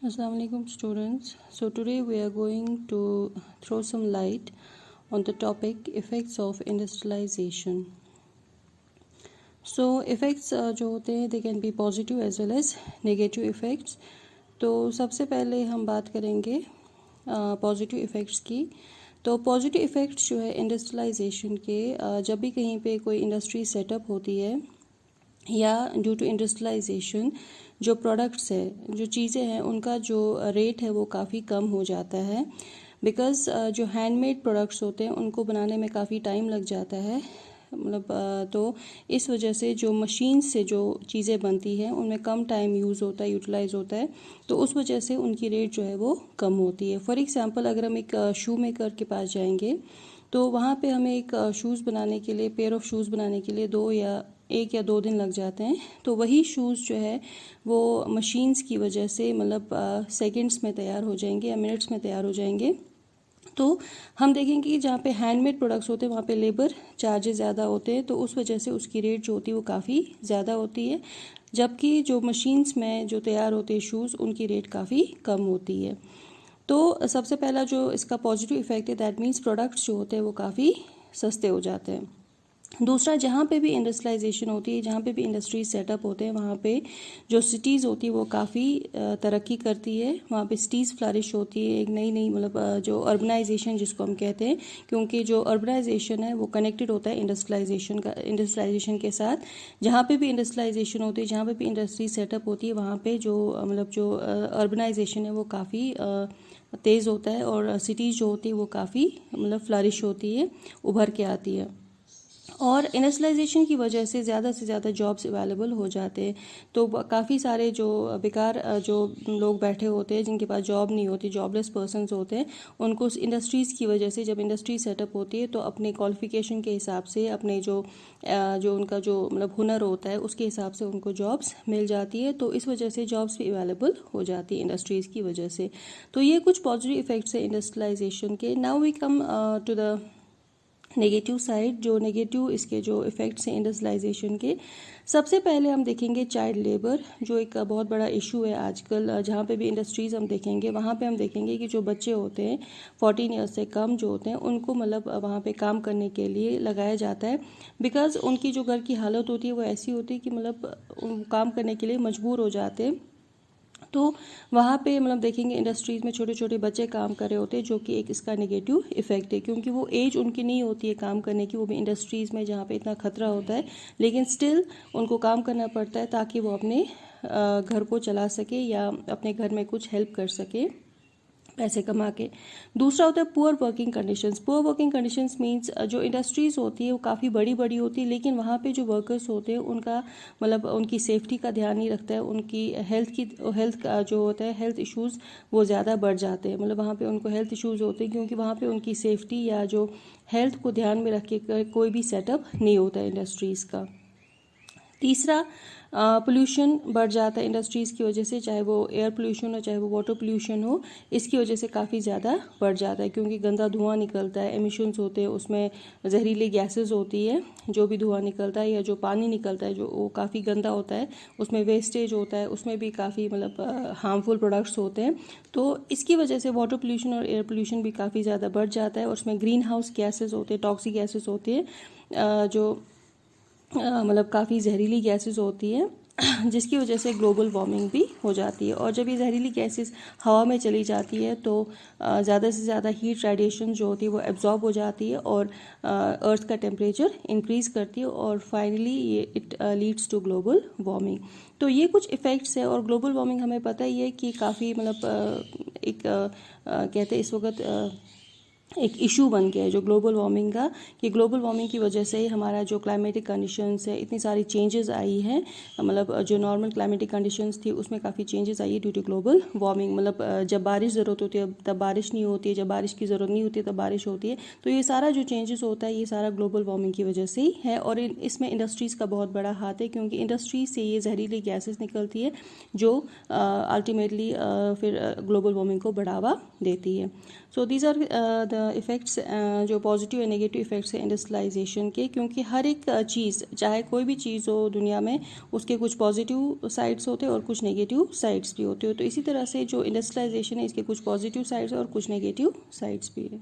Assalamu alaikum students. So today we are going to throw some light on the topic effects of industrialization. So effects जो होते हैं they can be positive as well as negative effects. तो सबसे पहले हम बात करेंगे positive effects की. तो पॉजिटिव इफ़ेक्ट्स जो है इंडस्ट्रियलाइजेशन के जब भी कहीं पे कोई इंडस्ट्री सेटअप होती है या ड्यू टू इंडस्ट्रियलाइजेशन जो प्रोडक्ट्स है जो चीज़ें हैं उनका जो रेट है वो काफ़ी कम हो जाता है. बिकॉज़ जो हैंडमेड प्रोडक्ट्स होते हैं उनको बनाने में काफ़ी टाइम लग जाता है. तो इस वजह से जो मशीन से जो चीज़ें बनती हैं उनमें कम टाइम यूज़ होता है, यूटिलाइज़ होता है. तो उस वजह से उनकी रेट जो है वो कम होती है. फॉर एग्ज़ाम्पल अगर हम एक शू मेकर के पास जाएंगे तो वहाँ पे हमें एक शूज़ बनाने के लिए, पेयर ऑफ शूज़ बनाने के लिए 1 या 2 दिन लग जाते हैं. तो वही शूज़ जो है वो मशीन्स की वजह से सेकंड्स में तैयार हो जाएंगे या मिनट्स में तैयार हो जाएंगे. तो हम देखेंगे कि जहाँ पे हैंडमेड प्रोडक्ट्स होते हैं वहाँ पे लेबर चार्जेस ज़्यादा होते हैं. तो उस वजह से उसकी रेट जो होती है वो काफ़ी ज़्यादा होती है. जबकि जो मशीन्स में जो तैयार होते हैं शूज़ उनकी रेट काफ़ी कम होती है. तो सबसे पहला जो इसका पॉजिटिव इफ़ेक्ट है दैट मीन्स प्रोडक्ट्स जो होते हैं वो काफ़ी सस्ते हो जाते हैं. दूसरा, जहाँ पे भी इंडस्ट्रियलाइजेशन होती है, जहाँ पे भी इंडस्ट्रीज सेटअप होते हैं वहाँ पे जो सिटीज़ होती है वो काफ़ी तरक्की करती है. वहाँ पे सिटीज़ फ्लरिश होती है. एक नई नई जो अर्बनाइजेशन जिसको हम कहते हैं, क्योंकि जो अर्बनाइजेशन है वो कनेक्टेड होता है इंडस्ट्रियलाइजेशन के साथ. जहाँ पे भी इंडस्ट्रियलाइजेशन होती है, जहाँ पे भी इंडस्ट्री सेटअप होती है वहाँ पे जो जो अर्बनाइजेशन है वो काफ़ी तेज़ होता है और सिटीज़ जो होती है वो काफ़ी फ्लरिश होती है, उभर के आती है. और इंडस्ट्रियलाइजेशन की वजह से ज़्यादा जॉब्स अवेलेबल हो जाते हैं. तो काफ़ी सारे जो बेकार जो लोग बैठे होते हैं जिनके पास जॉब नहीं होती, जॉबलेस पर्सन्स होते हैं, उनको इंडस्ट्रीज़ की वजह से जब इंडस्ट्री सेटअप होती है तो अपने क्वालिफिकेशन के हिसाब से अपने जो उनका जो हुनर होता है उसके हिसाब से उनको जॉब्स मिल जाती है. तो इस वजह से जॉब्स भी अवेलेबल हो जाती है इंडस्ट्रीज़ की वजह से. तो ये कुछ पॉजिटिव इफ़ेक्ट्स है इंडस्ट्रियलाइजेशन के. Now we come to the negative side. जो नेगेटिव इसके जो इफ़ेक्ट्स हैं इंडस्ट्रियलाइजेशन के, सबसे पहले हम देखेंगे चाइल्ड लेबर, जो एक बहुत बड़ा इशू है आजकल. जहाँ पे भी इंडस्ट्रीज़ हम देखेंगे वहाँ पे हम देखेंगे कि जो बच्चे होते हैं 14 ईयर्स से कम जो होते हैं उनको वहाँ पे काम करने के लिए लगाया जाता है. बिकॉज़ उनकी जो घर की हालत होती है वो ऐसी होती है कि काम करने के लिए मजबूर हो जाते हैं. तो वहाँ पे देखेंगे इंडस्ट्रीज़ में छोटे छोटे बच्चे काम कर रहे होते हैं, जो कि एक इसका नेगेटिव इफ़ेक्ट है. क्योंकि वो एज उनकी नहीं होती है काम करने की, वो भी इंडस्ट्रीज़ में जहाँ पे इतना खतरा होता है, लेकिन स्टिल उनको काम करना पड़ता है ताकि वो अपने घर को चला सके या अपने घर में कुछ हेल्प कर सके पैसे कमा के. दूसरा होता है poor working conditions. Poor working conditions means जो इंडस्ट्रीज़ होती है वो काफ़ी बड़ी बड़ी होती है, लेकिन वहाँ पे जो वर्कर्स होते हैं उनका उनकी सेफ्टी का ध्यान नहीं रखता है. उनकी हेल्थ का जो होता है, हेल्थ इश्यूज़ वो ज़्यादा बढ़ जाते हैं. वहाँ पे उनको हेल्थ इश्यूज़ होते हैं क्योंकि वहाँ पे उनकी सेफ्टी या जो हेल्थ को ध्यान में रख के कोई भी सेटअप नहीं होता है इंडस्ट्रीज़ का. तीसरा, पोल्यूशन बढ़ जाता है इंडस्ट्रीज़ की वजह से, चाहे वो एयर पोल्यूशन हो चाहे वो वाटर पोल्यूशन हो. इसकी वजह से काफ़ी ज़्यादा बढ़ जाता है क्योंकि गंदा धुआं निकलता है, एमिशंस होते हैं, उसमें जहरीली गैसेस होती है. जो भी धुआं निकलता है या जो पानी निकलता है जो वो काफ़ी गंदा होता है, उसमें वेस्टेज होता है, उसमें भी काफ़ी हार्मफुल प्रोडक्ट्स होते हैं. तो इसकी वजह से वाटर पोल्यूशन और एयर पोल्यूशन भी काफ़ी ज़्यादा बढ़ जाता है. और उसमें ग्रीन हाउस गैसेज होते हैं, टॉक्सिक गैसेज होती है, जो काफ़ी जहरीली गैसेस होती है, जिसकी वजह से ग्लोबल वार्मिंग भी हो जाती है. और जब ये जहरीली गैसेस हवा में चली जाती है तो ज़्यादा से ज़्यादा हीट रेडिएशन जो होती है वो एब्जॉर्ब हो जाती है और अर्थ का टेम्परेचर इंक्रीज़ करती है और फाइनली ये it leads to global warming. तो ये कुछ इफ़ेक्ट्स है. और ग्लोबल वार्मिंग हमें पता ही है कि काफ़ी कहते हैं इस वक्त एक इशू बन गया है जो ग्लोबल वार्मिंग का, कि ग्लोबल वार्मिंग की वजह से हमारा जो क्लाइमेटिक कंडीशंस है इतनी सारी चेंजेस आई हैं. जो नॉर्मल क्लाइमेटिक कंडीशंस थी उसमें काफ़ी चेंजेस आई है ड्यू टू ग्लोबल वार्मिंग. जब बारिश ज़रूरत होती है तब बारिश नहीं होती है, जब बारिश की ज़रूरत नहीं होती है तब बारिश होती है. तो ये सारा जो चेंजेस होता है ये सारा ग्लोबल वार्मिंग की वजह से ही है. और इसमें इंडस्ट्रीज़ का बहुत बड़ा हाथ है क्योंकि इंडस्ट्रीज से ये जहरीली गैसेस निकलती है जो अल्टीमेटली फिर ग्लोबल वार्मिंग को बढ़ावा देती है. So these are the effects जो पॉजिटिव और नेगेटिव इफ़ेक्ट्स हैं इंडस्ट्रियलाइजेशन के, क्योंकि हर एक चीज़, चाहे कोई भी चीज़ हो दुनिया में, उसके कुछ पॉजिटिव साइड्स होते हैं और कुछ नेगेटिव साइड्स भी होते हो। तो इसी तरह से जो इंडस्ट्रियलाइजेशन है इसके कुछ पॉजिटिव साइड्स और कुछ नेगेटिव साइड्स भी है।